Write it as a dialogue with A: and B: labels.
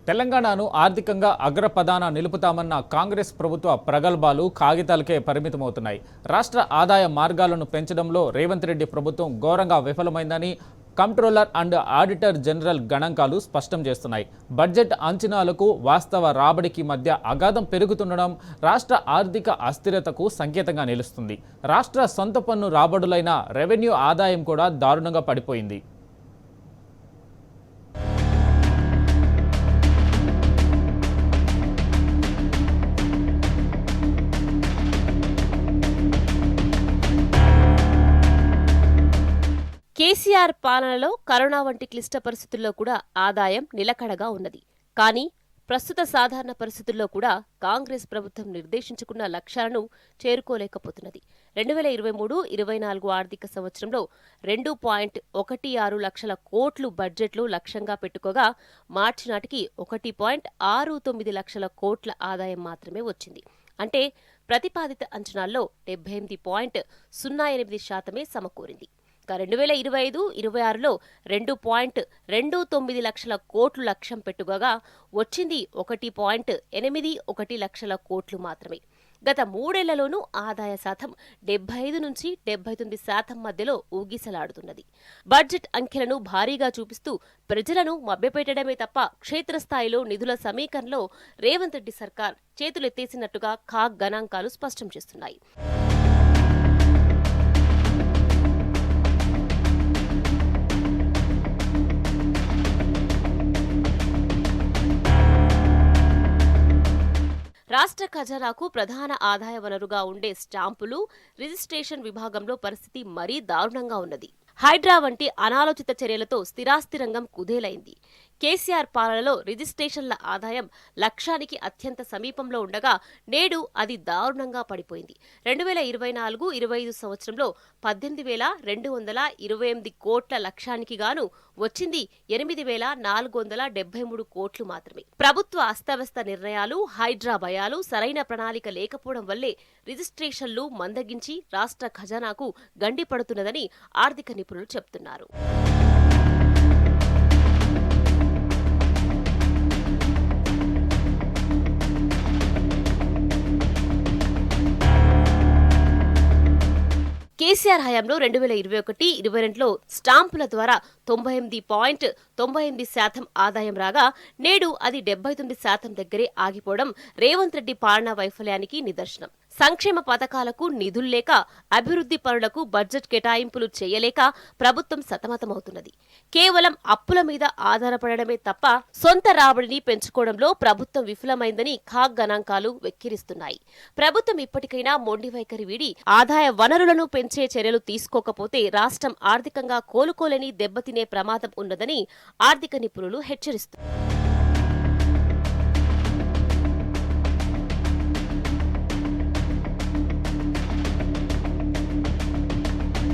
A: తెలంగాణను ఆర్థికంగా అగ్రపదాన నిలుపుతామన్న కాంగ్రెస్ ప్రభుత్వ ప్రగల్భాలు కాగితాలకే పరిమితమవుతున్నాయి. రాష్ట్ర ఆదాయ మార్గాలను పెంచడంలో రేవంత్ రెడ్డి ప్రభుత్వం ఘోరంగా విఫలమైందని కంట్రోలర్ అండ్ ఆడిటర్ జనరల్ గణాంకాలు స్పష్టం చేస్తున్నాయి. బడ్జెట్ అంచనాలకు వాస్తవ రాబడికి మధ్య అగాధం పెరుగుతుండడం రాష్ట్ర ఆర్థిక అస్థిరతకు సంకేతంగా నిలుస్తుంది. రాష్ట్ర సొంత పన్ను రాబడులైన రెవెన్యూ ఆదాయం కూడా దారుణంగా పడిపోయింది.
B: కేసీఆర్ పాలనలో కరోనా వంటి క్లిష్ట పరిస్థితుల్లో కూడా ఆదాయం నిలకడగా ఉన్నది. కానీ ప్రస్తుత సాధారణ పరిస్థితుల్లో కూడా కాంగ్రెస్ ప్రభుత్వం నిర్దేశించుకున్న లక్ష్యాలను చేరుకోలేకపోతున్నది. 2023-24 ఆర్థిక సంవత్సరంలో 2.16 లక్షల కోట్లు బడ్జెట్లు లక్ష్యంగా పెట్టుకోగా మార్చి నాటికి 1.69 లక్షల కోట్ల ఆదాయం మాత్రమే వచ్చింది. అంటే ప్రతిపాదిత అంచనాల్లో 78.08% సమకూరింది. 2025-26లో 2.29 లక్షల కోట్లు లక్ష్యం పెట్టుకోగా వచ్చింది 1.81 లక్షల కోట్లు మాత్రమే. గత 3 ఏళ్లలోనూ ఆదాయ శాతం 75 నుంచి 79% మధ్యలో ఊగిసలాడుతున్నది. బడ్జెట్ అంకెలను భారీగా చూపిస్తూ ప్రజలను మభ్యపెట్టడమే తప్ప క్షేత్రస్థాయిలో నిధుల సమీకరణలో రేవంత్ రెడ్డి సర్కార్ చేతులెత్తేసినట్టుగా కాగ్ గణాంకాలు స్పష్టం చేస్తున్నాయి. రాష్ట్ర ఖజానాకు ప్రధాన ఆదాయ వనరుగా ఉండే స్టాంపులు, రిజిస్ట్రేషన్ విభాగంలో పరిస్థితి మరీ దారుణంగా ఉన్నది. హైడ్రా వంటి అనాలోచిత చర్యలతో స్థిరాస్తి రంగం కుదేలైంది. కేసీఆర్ పాలనలో రిజిస్ట్రేషన్ల ఆదాయం లక్ష్యానికి అత్యంత సమీపంలో ఉండగా నేడు అది దారుణంగా పడిపోయింది. 2024-25 సంవత్సరంలో 18,228 కోట్ల లక్ష్యానికి గాను వచ్చింది 8,473 కోట్లు మాత్రమే. ప్రభుత్వ అస్తవ్యస్త నిర్ణయాలు, హైడ్రా భయాలు, సరైన ప్రణాళిక లేకపోవడం వల్లే రిజిస్ట్రేషన్లు మందగించి రాష్ట్ర ఖజానాకు గండిపడుతున్నదని ఆర్థిక నిపుణులు చెబుతున్నారు. కేసీఆర్ హయాంలో 2021-22లో స్టాంపుల ద్వారా 98.98% ఆదాయం రాగా నేడు అది 79% దగ్గరే ఆగిపోవడం రేవంత్ రెడ్డి పాలనా వైఫల్యానికి నిదర్శనం. సంక్షేమ పథకాలకు నిధుల్లేక, అభివృద్ధి పనులకు బడ్జెట్ కేటాయింపులు చేయలేక ప్రభుత్వం సతమతమవుతున్నది. కేవలం అప్పుల మీద ఆధారపడమే తప్ప సొంత రాబడిని పెంచుకోవడంలో ప్రభుత్వం విఫలమైందని కాగ్ గణాంకాలు వెక్కిరిస్తున్నాయి. ప్రభుత్వం ఇప్పటికైనా మొండి వైఖరి వీడి ఆదాయ వనరులను పెంచే చర్యలు తీసుకోకపోతే రాష్ట్రం ఆర్థికంగా కోలుకోలేని దెబ్బతినే ప్రమాదం ఉన్నదని ఆర్థిక నిపుణులు హెచ్చరిస్తున్నారు.